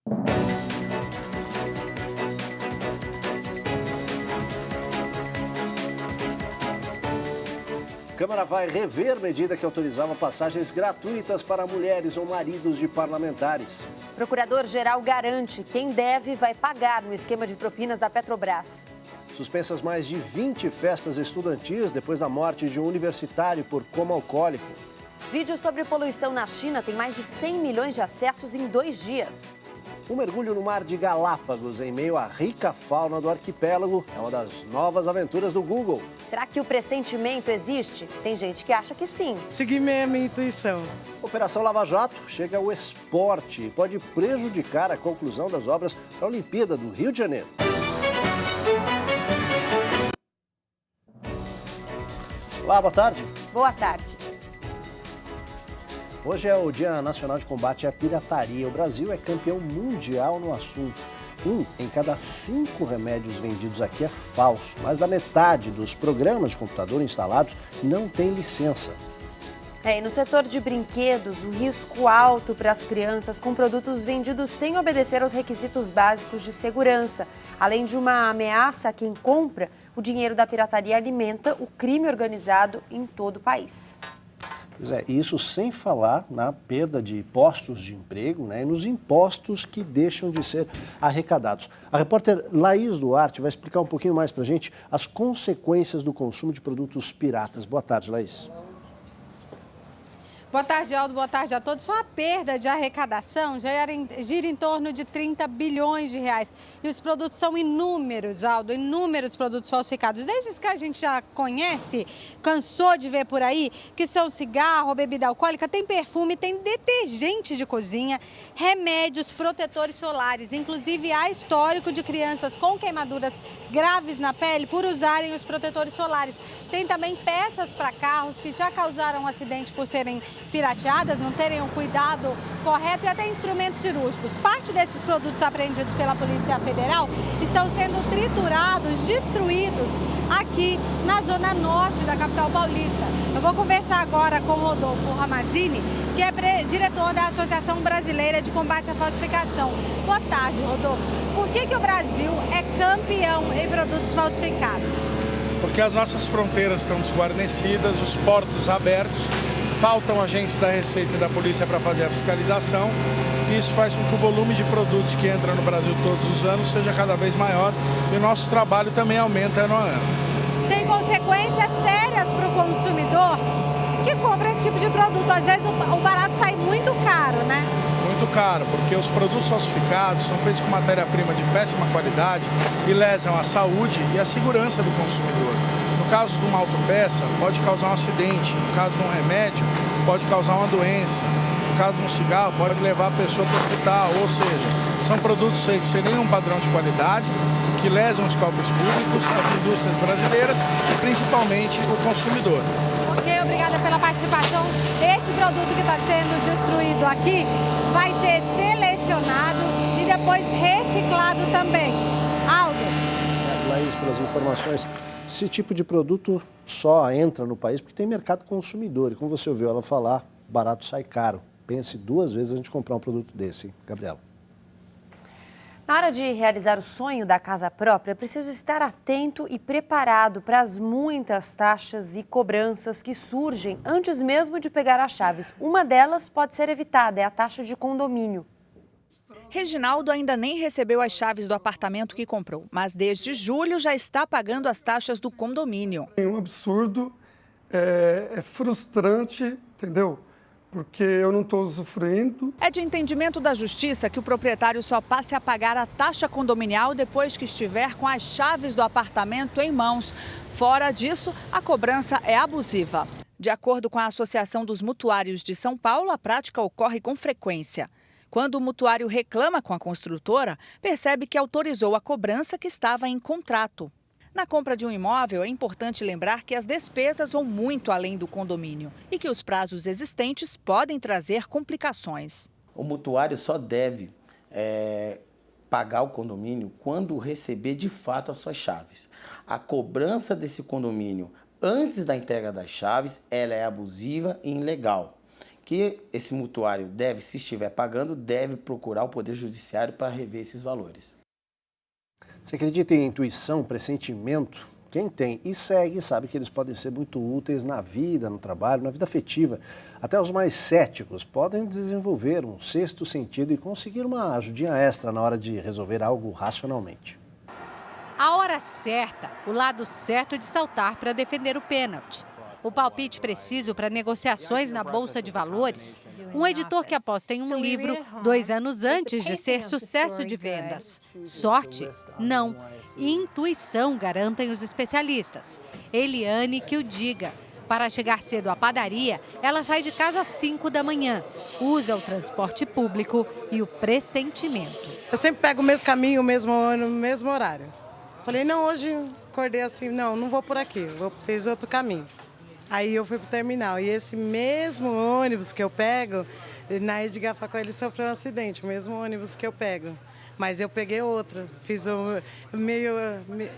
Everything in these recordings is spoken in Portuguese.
A Câmara vai rever medida que autorizava passagens gratuitas para mulheres ou maridos de parlamentares. Procurador-geral garante que quem deve vai pagar no esquema de propinas da Petrobras. Suspensas mais de 20 festas estudantis depois da morte de um universitário por coma alcoólico. Vídeo sobre poluição na China tem mais de 100 milhões de acessos em 2 dias. Um mergulho no mar de Galápagos, em meio à rica fauna do arquipélago, é uma das novas aventuras do Google. Será que o pressentimento existe? Tem gente que acha que sim. Segui minha intuição. Operação Lava Jato chega ao esporte e pode prejudicar a conclusão das obras da Olimpíada do Rio de Janeiro. Olá, boa tarde. Boa tarde. Hoje é o Dia Nacional de Combate à Pirataria. O Brasil é campeão mundial no assunto. 1 em cada 5 remédios vendidos aqui é falso. Mais da metade dos programas de computador instalados não tem licença. E no setor de brinquedos, o risco alto para as crianças com produtos vendidos sem obedecer aos requisitos básicos de segurança. Além de uma ameaça a quem compra, o dinheiro da pirataria alimenta o crime organizado em todo o país. Pois é, isso sem falar na perda de postos de emprego, né, e nos impostos que deixam de ser arrecadados. A repórter Laís Duarte vai explicar um pouquinho mais para a gente as consequências do consumo de produtos piratas. Boa tarde, Laís. Boa tarde, Aldo. Boa tarde a todos. Só a perda de arrecadação gira em torno de 30 bilhões de reais. E os produtos são inúmeros, Aldo, inúmeros produtos falsificados. Desde os que a gente já conhece, cansou de ver por aí, que são cigarro, bebida alcoólica, tem perfume, tem detergente de cozinha, remédios, protetores solares. Inclusive, há histórico de crianças com queimaduras graves na pele por usarem os protetores solares. Tem também peças para carros que já causaram acidente por serem pirateadas, não terem um cuidado correto, e até instrumentos cirúrgicos. Parte desses produtos apreendidos pela Polícia Federal estão sendo triturados, destruídos aqui na zona norte da capital paulista. Eu vou conversar agora com o Rodolfo Ramazini, que é diretor da Associação Brasileira de Combate à Falsificação. Boa tarde, Rodolfo. Por que o Brasil é campeão em produtos falsificados? Porque as nossas fronteiras estão desguarnecidas, os portos abertos, faltam agentes da Receita e da Polícia para fazer a fiscalização, e isso faz com que o volume de produtos que entra no Brasil todos os anos seja cada vez maior, e o nosso trabalho também aumenta ano a ano. Tem consequências sérias para o consumidor que compra esse tipo de produto. Às vezes o barato sai muito caro, né? Muito caro, porque os produtos falsificados são feitos com matéria-prima de péssima qualidade e lesam a saúde e a segurança do consumidor. No caso de uma autopeça, pode causar um acidente. No caso de um remédio, pode causar uma doença. No caso de um cigarro, pode levar a pessoa para o hospital. Ou seja, são produtos feitos sem nenhum padrão de qualidade, que lesam os cofres públicos, as indústrias brasileiras e principalmente o consumidor. Ok, obrigada pela participação. Esse produto que está sendo destruído aqui vai ser selecionado e depois reciclado também. Aldo. Obrigado, Laís, pelas informações. Esse tipo de produto só entra no país porque tem mercado consumidor. E como você ouviu ela falar, barato sai caro. Pense 2 vezes antes de comprar um produto desse, hein? Gabriela. Na hora de realizar o sonho da casa própria, é preciso estar atento e preparado para as muitas taxas e cobranças que surgem antes mesmo de pegar as chaves. Uma delas pode ser evitada, é a taxa de condomínio. Reginaldo ainda nem recebeu as chaves do apartamento que comprou, mas desde julho já está pagando as taxas do condomínio. É um absurdo, é frustrante, entendeu? Porque eu não estou usufruindo. É de entendimento da Justiça que o proprietário só passe a pagar a taxa condominial depois que estiver com as chaves do apartamento em mãos. Fora disso, a cobrança é abusiva. De acordo com a Associação dos Mutuários de São Paulo, a prática ocorre com frequência. Quando o mutuário reclama com a construtora, percebe que autorizou a cobrança que estava em contrato. Na compra de um imóvel, é importante lembrar que as despesas vão muito além do condomínio e que os prazos existentes podem trazer complicações. O mutuário só deve pagar o condomínio quando receber de fato as suas chaves. A cobrança desse condomínio antes da entrega das chaves, ela é abusiva e ilegal. que esse mutuário deve, se estiver pagando, deve procurar o Poder Judiciário para rever esses valores. Você acredita em intuição, pressentimento? Quem tem e segue sabe que eles podem ser muito úteis na vida, no trabalho, na vida afetiva. Até os mais céticos podem desenvolver um sexto sentido e conseguir uma ajudinha extra na hora de resolver algo racionalmente. A hora certa, o lado certo de saltar para defender o pênalti. O palpite preciso para negociações na Bolsa de Valores. Um editor que aposta em um livro 2 anos antes de ser sucesso de vendas. Sorte? Não. E intuição, garantem os especialistas. Eliane que o diga. Para chegar cedo à padaria, ela sai de casa às 5 da manhã. Usa o transporte público e o pressentimento. Eu sempre pego o mesmo caminho, o mesmo ônibus, o mesmo horário. Falei, não, hoje acordei assim, não vou por aqui, fiz outro caminho. Aí eu fui pro terminal e esse mesmo ônibus que eu pego, na Edgar Facó ele sofreu um acidente, o mesmo ônibus que eu pego. Mas eu peguei outro,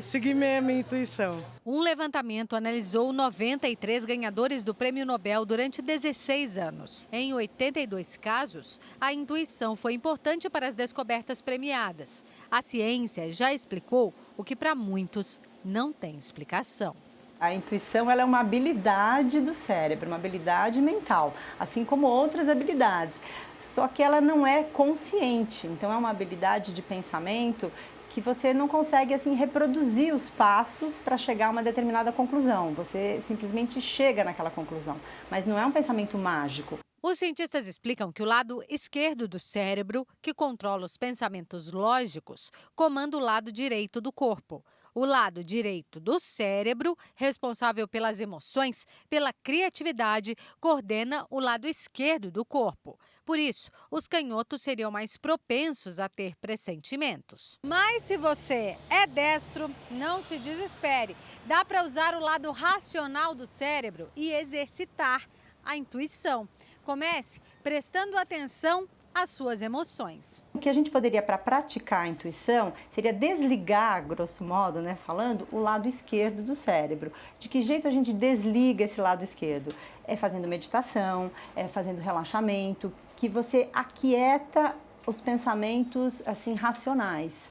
segui minha intuição. Um levantamento analisou 93 ganhadores do Prêmio Nobel durante 16 anos. Em 82 casos, a intuição foi importante para as descobertas premiadas. A ciência já explicou o que para muitos não tem explicação. A intuição ela é uma habilidade do cérebro, uma habilidade mental, assim como outras habilidades. Só que ela não é consciente, então é uma habilidade de pensamento que você não consegue assim reproduzir os passos para chegar a uma determinada conclusão. Você simplesmente chega naquela conclusão, mas não é um pensamento mágico. Os cientistas explicam que o lado esquerdo do cérebro, que controla os pensamentos lógicos, comanda o lado direito do corpo. O lado direito do cérebro, responsável pelas emoções, pela criatividade, coordena o lado esquerdo do corpo. Por isso, os canhotos seriam mais propensos a ter pressentimentos. Mas se você é destro, não se desespere. Dá para usar o lado racional do cérebro e exercitar a intuição. Comece prestando atenção às suas emoções. O que a gente poderia, para praticar a intuição, seria desligar, grosso modo, falando, o lado esquerdo do cérebro. De que jeito a gente desliga esse lado esquerdo? É fazendo meditação, é fazendo relaxamento, que você aquieta os pensamentos assim racionais.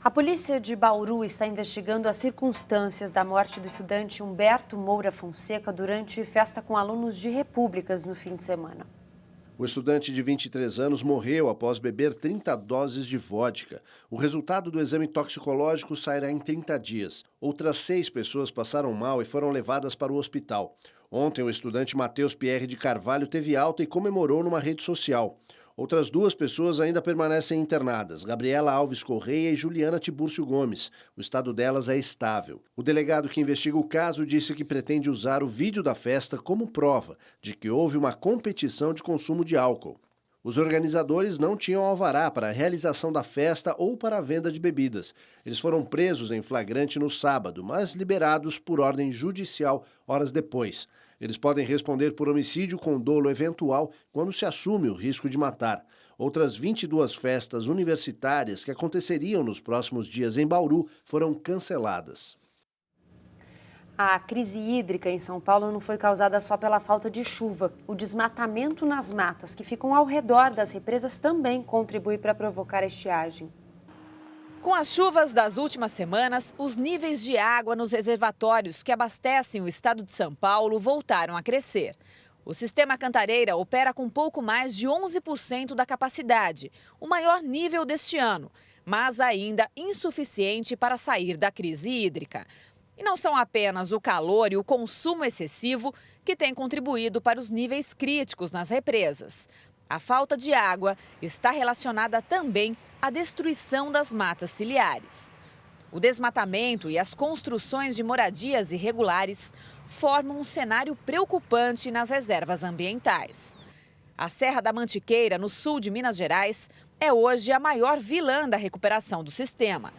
A polícia de Bauru está investigando as circunstâncias da morte do estudante Humberto Moura Fonseca durante festa com alunos de repúblicas no fim de semana. O estudante de 23 anos morreu após beber 30 doses de vodka. O resultado do exame toxicológico sairá em 30 dias. Outras 6 pessoas passaram mal e foram levadas para o hospital. Ontem, o estudante Matheus Pierre de Carvalho teve alta e comemorou numa rede social. Outras 2 pessoas ainda permanecem internadas, Gabriela Alves Correia e Juliana Tibúrcio Gomes. O estado delas é estável. O delegado que investiga o caso disse que pretende usar o vídeo da festa como prova de que houve uma competição de consumo de álcool. Os organizadores não tinham alvará para a realização da festa ou para a venda de bebidas. Eles foram presos em flagrante no sábado, mas liberados por ordem judicial horas depois. Eles podem responder por homicídio com dolo eventual quando se assume o risco de matar. Outras 22 festas universitárias que aconteceriam nos próximos dias em Bauru foram canceladas. A crise hídrica em São Paulo não foi causada só pela falta de chuva. O desmatamento nas matas que ficam ao redor das represas também contribui para provocar a estiagem. Com as chuvas das últimas semanas, os níveis de água nos reservatórios que abastecem o estado de São Paulo voltaram a crescer. O sistema Cantareira opera com pouco mais de 11% da capacidade, o maior nível deste ano, mas ainda insuficiente para sair da crise hídrica. E não são apenas o calor e o consumo excessivo que têm contribuído para os níveis críticos nas represas. A falta de água está relacionada também à destruição das matas ciliares. O desmatamento e as construções de moradias irregulares formam um cenário preocupante nas reservas ambientais. A Serra da Mantiqueira, no sul de Minas Gerais, é hoje a maior vilã da recuperação do sistema.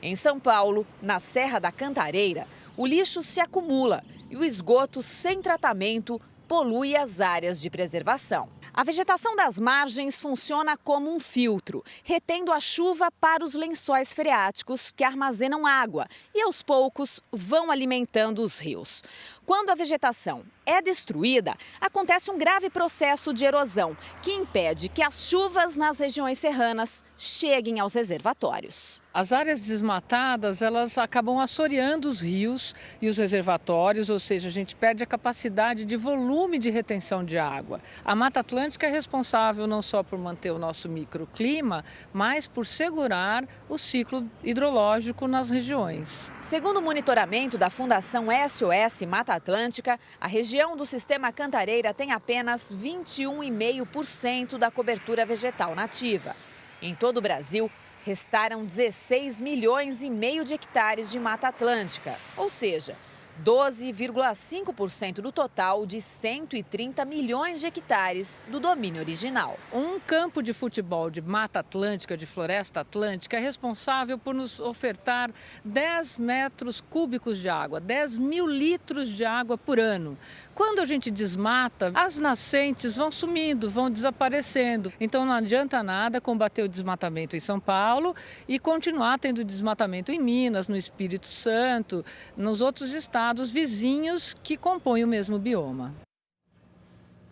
Em São Paulo, na Serra da Cantareira, o lixo se acumula e o esgoto sem tratamento polui as áreas de preservação. A vegetação das margens funciona como um filtro, retendo a chuva para os lençóis freáticos que armazenam água e, aos poucos, vão alimentando os rios. Quando a vegetação é destruída, acontece um grave processo de erosão que impede que as chuvas nas regiões serranas cheguem aos reservatórios. As áreas desmatadas, elas acabam assoreando os rios e os reservatórios, ou seja, a gente perde a capacidade de volume de retenção de água. A Mata Atlântica é responsável não só por manter o nosso microclima, mas por segurar o ciclo hidrológico nas regiões. Segundo o monitoramento da Fundação SOS Mata Atlântica, a região do Sistema Cantareira tem apenas 21,5% da cobertura vegetal nativa. Em todo o Brasil, restaram 16,5 milhões de hectares de Mata Atlântica, ou seja, 12,5% do total de 130 milhões de hectares do domínio original. Um campo de futebol de Mata Atlântica, de Floresta Atlântica, é responsável por nos ofertar 10 metros cúbicos de água, 10 mil litros de água por ano. Quando a gente desmata, as nascentes vão sumindo, vão desaparecendo. Então não adianta nada combater o desmatamento em São Paulo e continuar tendo desmatamento em Minas, no Espírito Santo, nos outros estados vizinhos que compõem o mesmo bioma.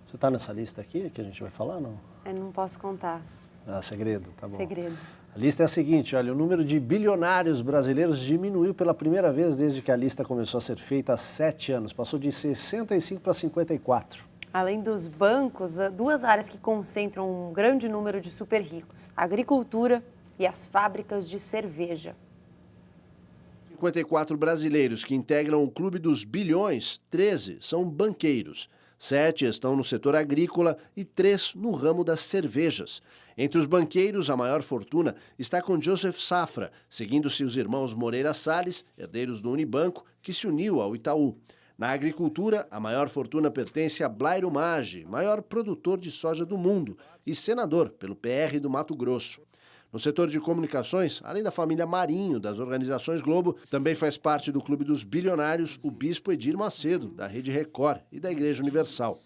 Você está nessa lista aqui que a gente vai falar, não? Eu não posso contar. Ah, segredo, tá bom. Segredo. A lista é a seguinte, olha, o número de bilionários brasileiros diminuiu pela primeira vez desde que a lista começou a ser feita há 7 anos. Passou de 65 para 54. Além dos bancos, duas áreas que concentram um grande número de super ricos: a agricultura e as fábricas de cerveja. 54 brasileiros que integram o Clube dos Bilhões, 13 são banqueiros. 7 estão no setor agrícola e 3 no ramo das cervejas. Entre os banqueiros, a maior fortuna está com Joseph Safra, seguindo-se os irmãos Moreira Salles, herdeiros do Unibanco, que se uniu ao Itaú. Na agricultura, a maior fortuna pertence a Blairo Maggi, maior produtor de soja do mundo e senador pelo PR do Mato Grosso. No setor de comunicações, além da família Marinho, das organizações Globo, também faz parte do Clube dos Bilionários o bispo Edir Macedo, da Rede Record e da Igreja Universal.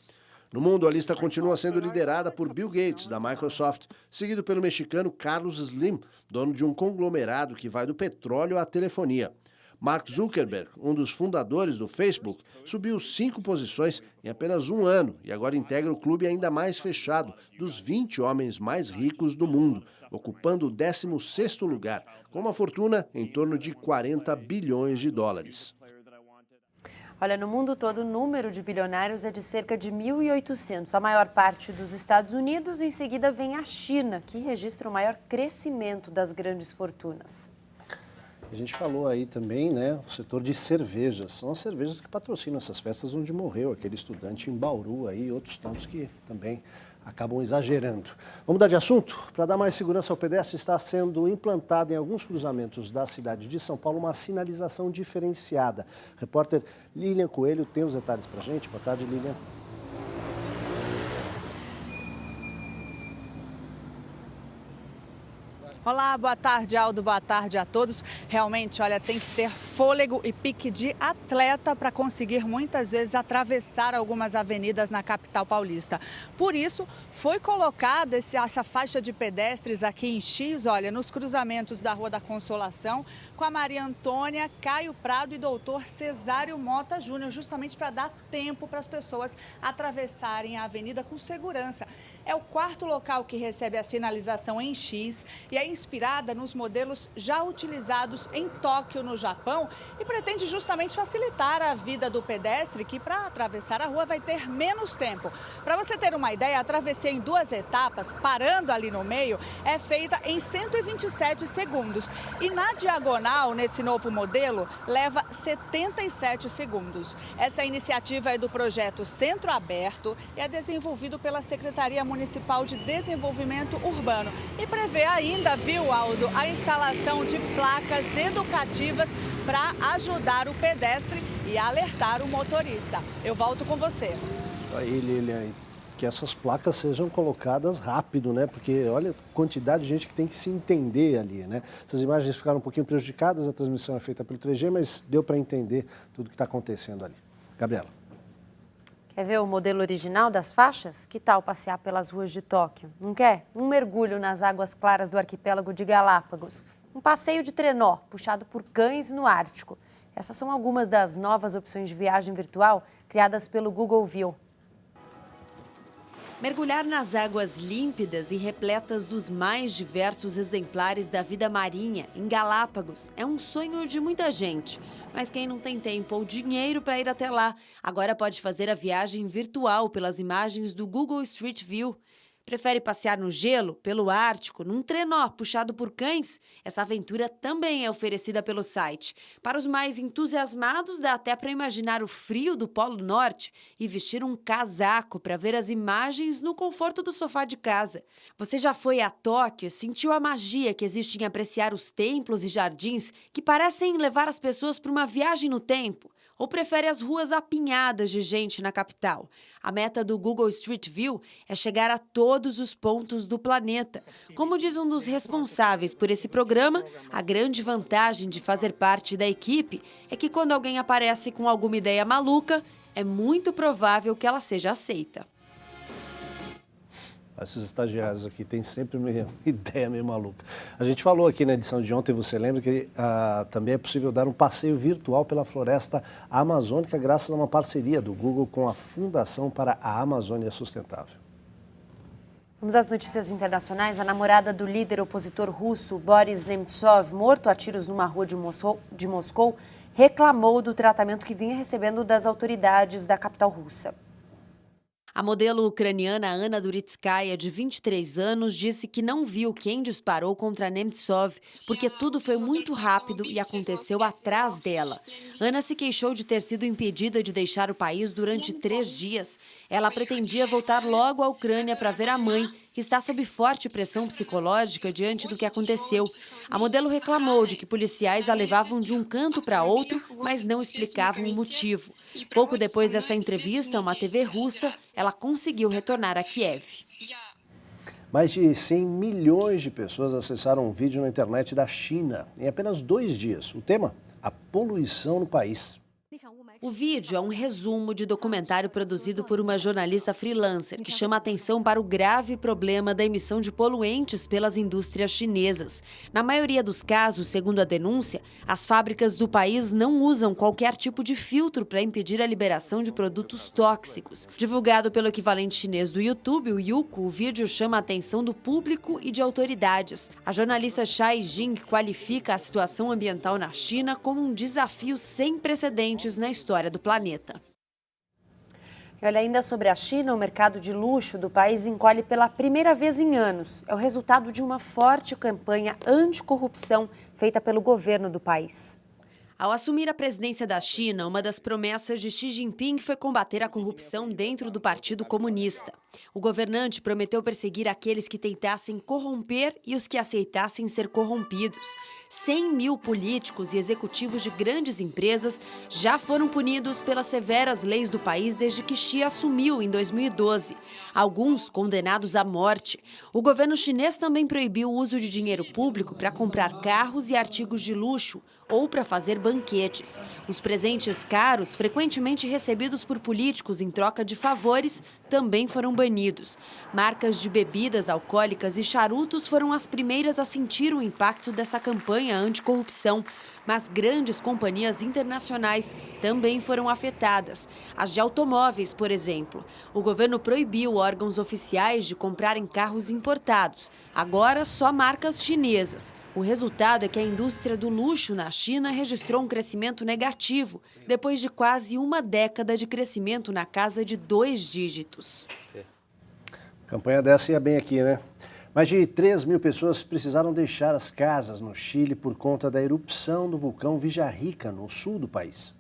No mundo, a lista continua sendo liderada por Bill Gates, da Microsoft, seguido pelo mexicano Carlos Slim, dono de um conglomerado que vai do petróleo à telefonia. Mark Zuckerberg, um dos fundadores do Facebook, subiu 5 posições em apenas um ano e agora integra o clube ainda mais fechado dos 20 homens mais ricos do mundo, ocupando o 16º lugar, com uma fortuna em torno de 40 bilhões de dólares. Olha, no mundo todo, o número de bilionários é de cerca de 1.800, a maior parte dos Estados Unidos, em seguida vem a China, que registra o maior crescimento das grandes fortunas. A gente falou aí também, né, o setor de cervejas. São as cervejas que patrocinam essas festas onde morreu aquele estudante em Bauru aí, outros tantos que também acabam exagerando. Vamos mudar de assunto? Para dar mais segurança ao pedestre, está sendo implantada em alguns cruzamentos da cidade de São Paulo uma sinalização diferenciada. Repórter Lilian Coelho tem os detalhes para a gente. Boa tarde, Lilian. Olá, boa tarde, Aldo, boa tarde a todos. Realmente, olha, tem que ter fôlego e pique de atleta para conseguir muitas vezes atravessar algumas avenidas na capital paulista. Por isso, foi colocada essa faixa de pedestres aqui em X, olha, nos cruzamentos da Rua da Consolação, com a Maria Antônia, Caio Prado e Doutor Cesário Mota Júnior, justamente para dar tempo para as pessoas atravessarem a avenida com segurança. É o 4º local que recebe a sinalização em X e é inspirada nos modelos já utilizados em Tóquio, no Japão, e pretende justamente facilitar a vida do pedestre, que para atravessar a rua vai ter menos tempo. Para você ter uma ideia, a travessia em 2 etapas, parando ali no meio, é feita em 127 segundos. E na diagonal, nesse novo modelo, leva 77 segundos. Essa iniciativa é do projeto Centro Aberto e é desenvolvido pela Secretaria Municipal de Desenvolvimento Urbano e prevê ainda, viu, Aldo, a instalação de placas educativas para ajudar o pedestre e alertar o motorista. Eu volto com você. Isso aí, Lilian. Que essas placas sejam colocadas rápido, né? Porque olha a quantidade de gente que tem que se entender ali, né? Essas imagens ficaram um pouquinho prejudicadas, a transmissão é feita pelo 3G, mas deu para entender tudo que está acontecendo ali. Gabriela. Quer ver o modelo original das faixas? Que tal passear pelas ruas de Tóquio? Não quer? Um mergulho nas águas claras do arquipélago de Galápagos. Um passeio de trenó, puxado por cães no Ártico. Essas são algumas das novas opções de viagem virtual criadas pelo Google View. Mergulhar nas águas límpidas e repletas dos mais diversos exemplares da vida marinha em Galápagos é um sonho de muita gente. Mas quem não tem tempo ou dinheiro para ir até lá, agora pode fazer a viagem virtual pelas imagens do Google Street View. Prefere passear no gelo, pelo Ártico, num trenó puxado por cães? Essa aventura também é oferecida pelo site. Para os mais entusiasmados, dá até para imaginar o frio do Polo Norte e vestir um casaco para ver as imagens no conforto do sofá de casa. Você já foi a Tóquio, sentiu a magia que existe em apreciar os templos e jardins que parecem levar as pessoas para uma viagem no tempo? Ou prefere as ruas apinhadas de gente na capital? A meta do Google Street View é chegar a todos os pontos do planeta. Como diz um dos responsáveis por esse programa, a grande vantagem de fazer parte da equipe é que quando alguém aparece com alguma ideia maluca, é muito provável que ela seja aceita. Esses estagiários aqui têm sempre uma ideia meio maluca. A gente falou aqui na edição de ontem, você lembra que também é possível dar um passeio virtual pela floresta amazônica graças a uma parceria do Google com a Fundação para a Amazônia Sustentável. Vamos às notícias internacionais. A namorada do líder opositor russo, Boris Nemtsov, morto a tiros numa rua de Moscou, reclamou do tratamento que vinha recebendo das autoridades da capital russa. A modelo ucraniana Anna Duritskaya, de 23 anos, disse que não viu quem disparou contra Nemtsov, porque tudo foi muito rápido e aconteceu atrás dela. Ana se queixou de ter sido impedida de deixar o país durante 3 dias. Ela pretendia voltar logo à Ucrânia para ver a mãe, que está sob forte pressão psicológica diante do que aconteceu. A modelo reclamou de que policiais a levavam de um canto para outro, mas não explicavam o motivo. Pouco depois dessa entrevista a uma TV russa, ela conseguiu retornar a Kiev. Mais de 100 milhões de pessoas acessaram um vídeo na internet da China em apenas 2 dias. O tema? A poluição no país. O vídeo é um resumo de documentário produzido por uma jornalista freelancer que chama atenção para o grave problema da emissão de poluentes pelas indústrias chinesas. Na maioria dos casos, segundo a denúncia, as fábricas do país não usam qualquer tipo de filtro para impedir a liberação de produtos tóxicos. Divulgado pelo equivalente chinês do YouTube, o Youku, o vídeo chama a atenção do público e de autoridades. A jornalista Shai Jing qualifica a situação ambiental na China como um desafio sem precedentes na história do planeta. E olha, ainda sobre a China, o mercado de luxo do país encolhe pela primeira vez em anos. É o resultado de uma forte campanha anticorrupção feita pelo governo do país. Ao assumir a presidência da China, uma das promessas de Xi Jinping foi combater a corrupção dentro do Partido Comunista. O governante prometeu perseguir aqueles que tentassem corromper e os que aceitassem ser corrompidos. 100 mil políticos e executivos de grandes empresas já foram punidos pelas severas leis do país desde que Xi assumiu em 2012. Alguns condenados à morte. O governo chinês também proibiu o uso de dinheiro público para comprar carros e artigos de luxo ou para fazer banquetes. Os presentes caros, frequentemente recebidos por políticos em troca de favores, também foram banidos. Marcas de bebidas alcoólicas e charutos foram as primeiras a sentir o impacto dessa campanha anticorrupção. Mas grandes companhias internacionais também foram afetadas. As de automóveis, por exemplo. O governo proibiu órgãos oficiais de comprarem carros importados. Agora, só marcas chinesas. O resultado é que a indústria do luxo na China registrou um crescimento negativo, depois de quase uma década de crescimento na casa de 2 dígitos. Campanha dessa ia bem aqui, né? Mais de 3 mil pessoas precisaram deixar as casas no Chile por conta da erupção do vulcão Villarrica, no sul do país.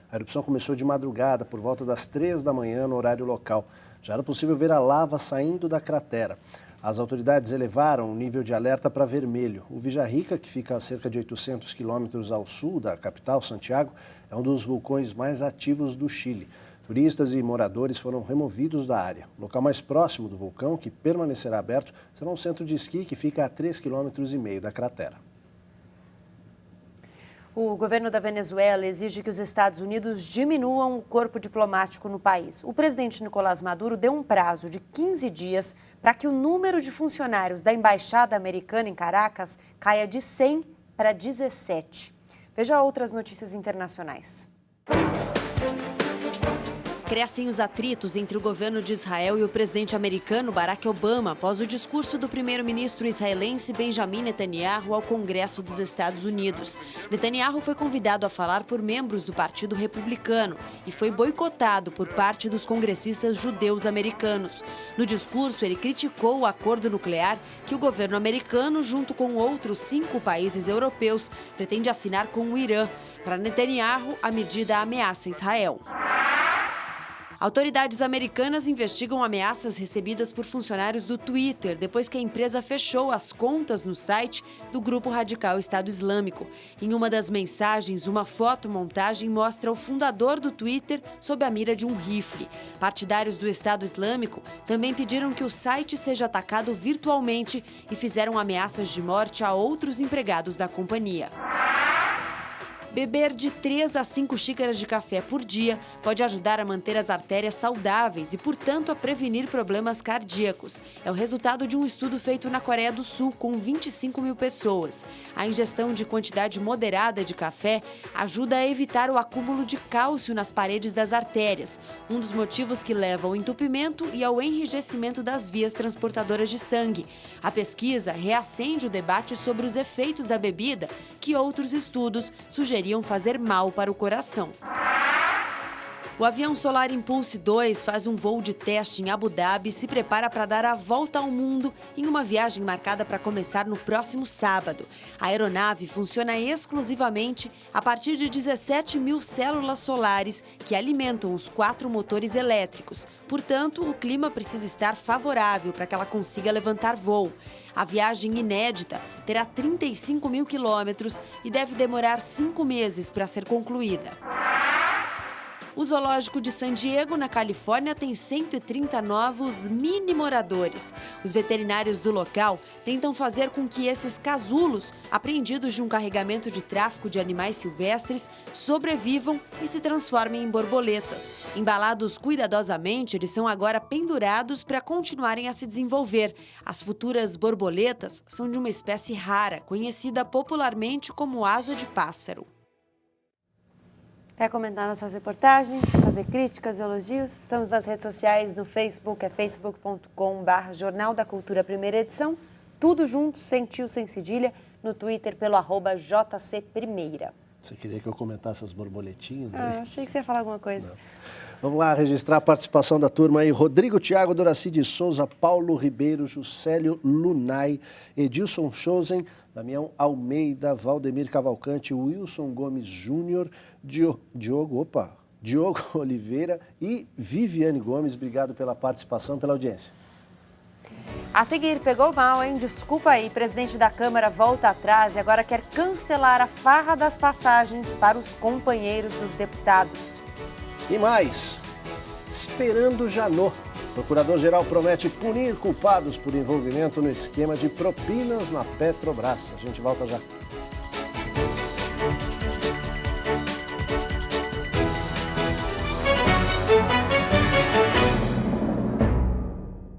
A erupção começou de madrugada, por volta das 3 da manhã, no horário local. Já era possível ver a lava saindo da cratera. As autoridades elevaram o nível de alerta para vermelho. O Villarrica, que fica a cerca de 800 quilômetros ao sul da capital, Santiago, é um dos vulcões mais ativos do Chile. Turistas e moradores foram removidos da área. O local mais próximo do vulcão, que permanecerá aberto, será um centro de esqui que fica a 3,5 km da cratera. O governo da Venezuela exige que os Estados Unidos diminuam o corpo diplomático no país. O presidente Nicolás Maduro deu um prazo de 15 dias para que o número de funcionários da embaixada americana em Caracas caia de 100 para 17. Veja outras notícias internacionais. Crescem os atritos entre o governo de Israel e o presidente americano Barack Obama após o discurso do primeiro-ministro israelense Benjamin Netanyahu ao Congresso dos Estados Unidos. Netanyahu foi convidado a falar por membros do Partido Republicano e foi boicotado por parte dos congressistas judeus americanos. No discurso, ele criticou o acordo nuclear que o governo americano, junto com outros 5 países europeus, pretende assinar com o Irã. Para Netanyahu, a medida ameaça Israel. Autoridades americanas investigam ameaças recebidas por funcionários do Twitter depois que a empresa fechou as contas no site do grupo radical Estado Islâmico. Em uma das mensagens, uma fotomontagem mostra o fundador do Twitter sob a mira de um rifle. Partidários do Estado Islâmico também pediram que o site seja atacado virtualmente e fizeram ameaças de morte a outros empregados da companhia. Beber de 3 a 5 xícaras de café por dia pode ajudar a manter as artérias saudáveis e, portanto, a prevenir problemas cardíacos. É o resultado de um estudo feito na Coreia do Sul com 25 mil pessoas. A ingestão de quantidade moderada de café ajuda a evitar o acúmulo de cálcio nas paredes das artérias, um dos motivos que leva ao entupimento e ao enrijecimento das vias transportadoras de sangue. A pesquisa reacende o debate sobre os efeitos da bebida, que outros estudos sugeriram fazer mal para o coração. O avião Solar Impulse 2 faz um voo de teste em Abu Dhabi e se prepara para dar a volta ao mundo em uma viagem marcada para começar no próximo sábado. A aeronave funciona exclusivamente a partir de 17 mil células solares que alimentam os 4 motores elétricos. Portanto, o clima precisa estar favorável para que ela consiga levantar voo. A viagem inédita terá 35 mil quilômetros e deve demorar 5 meses para ser concluída. O zoológico de San Diego, na Califórnia, tem 130 novos mini-moradores. Os veterinários do local tentam fazer com que esses casulos, apreendidos de um carregamento de tráfico de animais silvestres, sobrevivam e se transformem em borboletas. Embalados cuidadosamente, eles são agora pendurados para continuarem a se desenvolver. As futuras borboletas são de uma espécie rara, conhecida popularmente como asa de pássaro. Quer comentar nossas reportagens, fazer críticas, elogios? Estamos nas redes sociais, no Facebook, é facebook.com/Jornal da Cultura Primeira Edição. Tudo junto, sem tio, sem cedilha, no Twitter pelo @JCPrimeira. Você queria que eu comentasse as borboletinhas? Achei que você ia falar alguma coisa. Não. Vamos lá registrar a participação da turma aí. Rodrigo Thiago, Doraci de Souza, Paulo Ribeiro, Juscelio Lunay, Edilson Chosen, Damião Almeida, Valdemir Cavalcante, Wilson Gomes Júnior, Diogo Oliveira e Viviane Gomes. Obrigado pela participação, pela audiência. A seguir, pegou mal, hein? Desculpa aí, presidente da Câmara volta atrás e agora quer cancelar a farra das passagens para os companheiros dos deputados. E mais, esperando Janot. Procurador-geral promete punir culpados por envolvimento no esquema de propinas na Petrobras. A gente volta já.